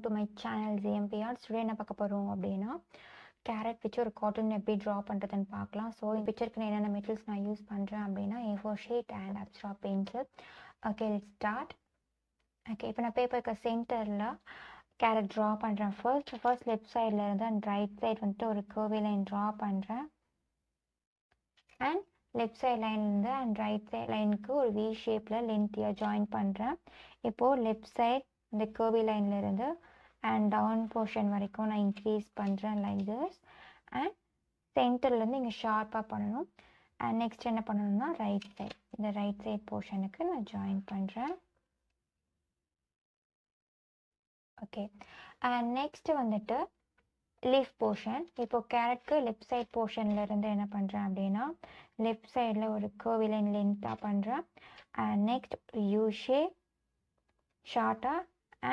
to my channel ZMPR. Today என்ன பார்க்க போறோம் அப்படின்னா கேரட் வச்சு ஒரு கார்ட்டூன் எப்படி ட்ரா பண்ணுறதுன்னு பார்க்கலாம். ஸோ இந்த பிக்சருக்கு என்னென்ன மெட்டீரியல்ஸ் நான் யூஸ் பண்ணுறேன் அப்படின்னா A4 ஷீட் அண்ட் அப்ஸ்ட்ரா pencil. Okay, let's start. Okay, இப்போ நான் பேப்பருக்கு சென்டரில் கேரட் ட்ரா பண்ணுறேன். ஃபர்ஸ்ட் லெஃப்ட் சைடில் இருந்து அண்ட் ரைட் சைட் வந்துட்டு ஒரு கர்வி லைன் ட்ரா பண்ணுறேன். அண்ட் லெஃப்ட் சைட் லைன்லேருந்து அண்ட் ரைட் சைட் லைனுக்கு ஒரு வி ஷேப்பில் லென்த்தியாக ஜாயின் பண்ணுறேன். இப்போது லெஃப்ட் சைட் இந்த கர்வி லைன்லேருந்து அண்ட் டவுன் போர்ஷன் வரைக்கும் நான் இன்க்ரீஸ் பண்ணுறேன் லைக் திஸ். அண்ட் சென்டர்லேருந்து இங்கே ஷார்ப்பாக பண்ணணும். அண்ட் நெக்ஸ்ட் என்ன பண்ணணும்னா ரைட் சைட், இந்த ரைட் சைட் போர்ஷனுக்கு நான் ஜாயின் பண்ணுறேன். ஓகே, அண்ட் நெக்ஸ்ட்டு வந்துட்டு லீஃப் போர்ஷன். இப்போது கேரட்க்கு லெஃப்ட் சைட் போர்ஷன்லேருந்து என்ன பண்ணுறேன் அப்படின்னா லெஃப்ட் சைடில் ஒரு கர்வி லைன் லென்த்தாக பண்ணுறேன். அண்ட் நெக்ஸ்ட் யூ ஷேப் ஷார்ட்டாக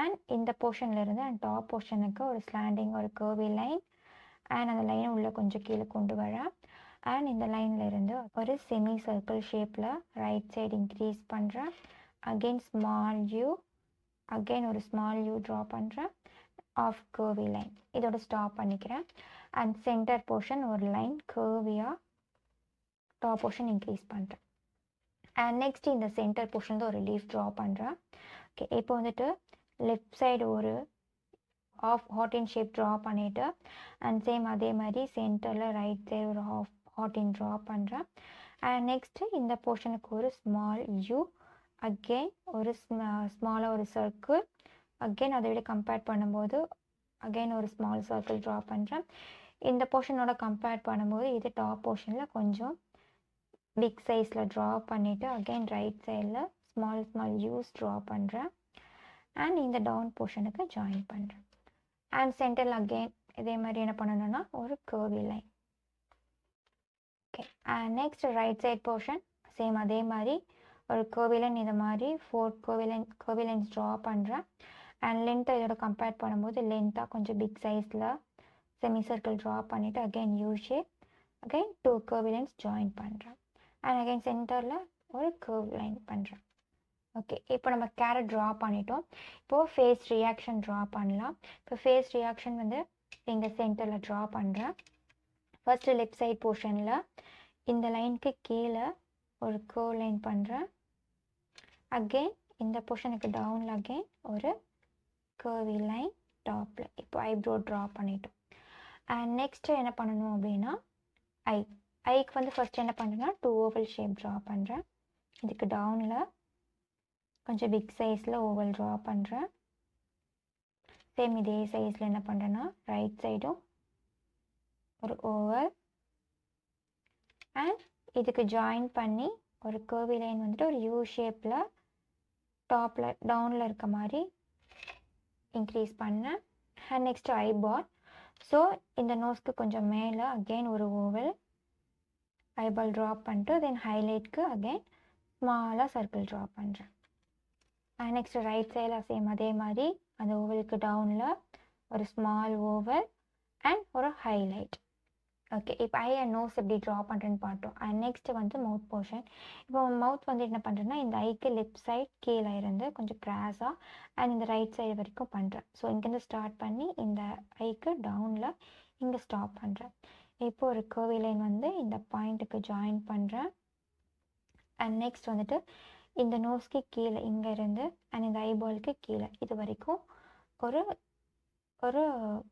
அண்ட் இந்த போர்ஷன்லேருந்து அண்ட் டாப் போர்ஷனுக்கு ஒரு ஸ்லாண்டிங் ஒரு கர்வி லைன் அண்ட் அந்த லைனை உள்ளே கொஞ்சம் கீழே கொண்டு வரேன். அண்ட் இந்த லைன்லேருந்து ஒரு செமி சர்க்கிள் ஷேப்பில் ரைட் சைடு இன்க்ரீஸ் பண்ணுறேன். அகெயின் ஸ்மால் யூ, அகெயின் ஒரு ஸ்மால் யூ ட்ரா பண்ணுறேன் ஆஃப் கர்வி லைன். இதோட ஸ்டாப் பண்ணிக்கிறேன். அண்ட் சென்டர் போர்ஷன் ஒரு லைன் கர்வியாக டாப் போர்ஷன் இன்க்ரீஸ் பண்ணுறேன். அண்ட் நெக்ஸ்ட் இந்த சென்டர் போர்ஷன் ஒரு லீஃப் ட்ரா பண்ணுறேன். ஓகே, இப்போ வந்துட்டு லெஃப்ட் சைடு ஒரு ஆஃப் ஹார்டின் ஷேப் ட்ரா பண்ணிவிட்டு அண்ட் சேம் அதே மாதிரி சென்டரில் ரைட் சைடு ஒரு ஹார்டின் ட்ரா பண்ணுறேன். அண்ட் நெக்ஸ்ட்டு இந்த போர்ஷனுக்கு ஒரு ஸ்மால் யூ, அகெயின் ஒரு ஸ்மாலாக ஒரு சர்க்கிள், அகெயின் அதை விட கம்பேர் பண்ணும்போது அகெயின் ஒரு ஸ்மால் சர்க்கிள் ட்ரா பண்ணுறேன். இந்த போர்ஷனோட கம்பேர் பண்ணும்போது இது டாப் போர்ஷனில் கொஞ்சம் பிக் சைஸில் ட்ரா பண்ணிவிட்டு அகெயின் ரைட் சைடில் ஸ்மால் யூஸ் ட்ரா பண்ணுறேன். அண்ட் இந்த டவுன் போர்ஷனுக்கு ஜாயின் பண்ணுறேன். அண்ட் சென்டரில் அகெயின் இதே மாதிரி என்ன பண்ணணும்னா ஒரு curvy line. Okay, and next right side portion same அதே மாதிரி ஒரு கர்வி லைன், இதை மாதிரி 4 கர்வி லைன்ஸ் ட்ரா பண்ணுறேன். அண்ட் லென்த்தை இதோட கம்பேர் பண்ணும்போது லென்த்தாக கொஞ்சம் பிக் சைஸில் செமி சர்க்கிள் ட்ரா பண்ணிவிட்டு again U shape, again 2 curvy lines join பண்ணுறேன். அண்ட் அகெயின் சென்டரில் ஒரு கர்வ் லைன் பண்ணுறேன். ஓகே, இப்போ நம்ம கேரட் ட்ரா பண்ணிட்டோம். இப்போது ஃபேஸ் ரியாக்ஷன் ட்ரா பண்ணலாம். இப்போ ஃபேஸ் ரியாக்ஷன் வந்து இங்கே சென்டரில் ட்ரா பண்ணுறேன். ஃபர்ஸ்ட்டு லெஃப்ட் சைட் போர்ஷனில் இந்த லைனுக்கு கீழே ஒரு கர்வ் லைன் பண்ணுறேன். அகெயின் இந்த போர்ஷனுக்கு டவுனில் அகெயின் ஒரு கர்வி லைன் டாப்பில். இப்போ ஐப்ரோ ட்ரா பண்ணிட்டோம். அண்ட் நெக்ஸ்ட்டு என்ன பண்ணணும் அப்படின்னா ஐக்கு வந்து ஃபர்ஸ்ட் என்ன பண்ணுறேன்னா 2 ஓவல் ஷேப் ட்ரா பண்ணுறேன். இதுக்கு டவுனில் கொஞ்சம் பிக் சைஸில் ஓவல் ட்ரா பண்ணுறேன். சேம் இதே சைஸில் என்ன பண்ணுறேன்னா ரைட் சைடும் ஒரு ஓவல் அண்ட் இதுக்கு ஜாயின் பண்ணி ஒரு கர்வி லைன் வந்துட்டு ஒரு யூ ஷேப்பில் டாப்பில் டவுனில் இருக்க மாதிரி இன்க்ரீஸ் பண்ணேன். And next eyeball. ஸோ இந்த நோஸ்க்கு கொஞ்சம் மேலே அகெயின் ஒரு ஓவல் ஐபால் ட்ரா பண்ணிட்டு தென் ஹைலைட்க்கு அகெயின் ஸ்மாலாக சர்க்கிள் ட்ரா பண்ணுறேன். அண்ட் நெக்ஸ்ட் ரைட் சைடில் சேம் அதே மாதிரி அந்த ஓவலுக்கு டவுனில் ஒரு ஸ்மால் ஓவல் அண்ட் ஒரு ஹைலைட். ஓகே, இப்போ ஐ அண்ட் நோஸ் எப்படி ட்ரா பண்ணுறேன்னு பார்த்தோம். அண்ட் நெக்ஸ்ட்டு வந்து மவுத் போர்ஷன். இப்போ மவுத் வந்து என்ன பண்ணுறேன்னா இந்த ஐக்கு லெஃப்ட் சைட் கீழே இருந்து கொஞ்சம் கிராஸாக அண்ட் இந்த ரைட் சைடு வரைக்கும் பண்ணுறேன். ஸோ இங்கேருந்து ஸ்டார்ட் பண்ணி இந்த ஐக்கு டவுனில் இங்கே ஸ்டாப் பண்ணுறேன். இப்போ ஒரு கர்வி லைன் வந்து இந்த பாயிண்ட்டுக்கு ஜாயின் பண்ணுறேன். அண்ட் நெக்ஸ்ட் வந்துட்டு இந்த நோஸ்க்கு கீழே இங்கே இருந்து அண்ட் இந்த ஐபாலுக்கு கீழே இது வரைக்கும் ஒரு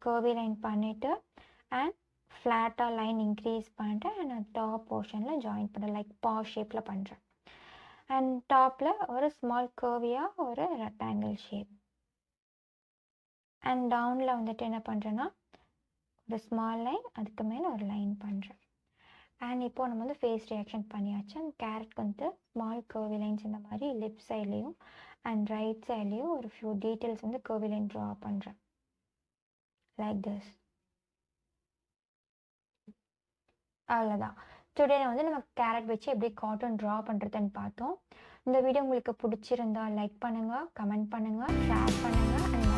கர்வி லைன் பண்ணிவிட்டு அண்ட் ஃப்ளாட்டாக லைன் இன்க்ரீஸ் பண்ணிட்டு அண்ட் டாப் போர்ஷனில் ஜாயின் பண்ணுறேன் லைக் பா ஷேப்பில் பண்ணுறேன். அண்ட் டாப்பில் ஒரு ஸ்மால் கர்வியாக ஒரு ரெக்டாங்கிள் ஷேப். அண்ட் டவுனில் வந்துட்டு என்ன பண்ணுறேன்னா ஒரு ஸ்மால் லைன், அதுக்கு மேலே ஒரு லைன் பண்ணுறேன். அண்ட் இப்போது நம்ம வந்து ஃபேஸ் ரியாக்ஷன் பண்ணியாச்சு. அண்ட் கேரட்க்கு வந்து ஸ்மால் கர்வி லைன்ஸ் இந்த மாதிரி லெஃப்ட் சைட்லேயும் அண்ட் ரைட் சைட்லேயும் ஒரு ஃபியூ டீட்டெயில்ஸ் வந்து கர்வி லைன் ட்ரா பண்ணுறேன் லைக் திஸ். அவ்வளோதான். டுடே வந்து நம்ம கேரட் வச்சு எப்படி கார்ட்டூன் ட்ரா பண்ணுறதுன்னு பார்த்தோம். இந்த வீடியோ உங்களுக்கு பிடிச்சிருந்தா லைக் பண்ணுங்கள், கமெண்ட் பண்ணுங்கள், ஷேர் பண்ணுங்கள் அண்ட்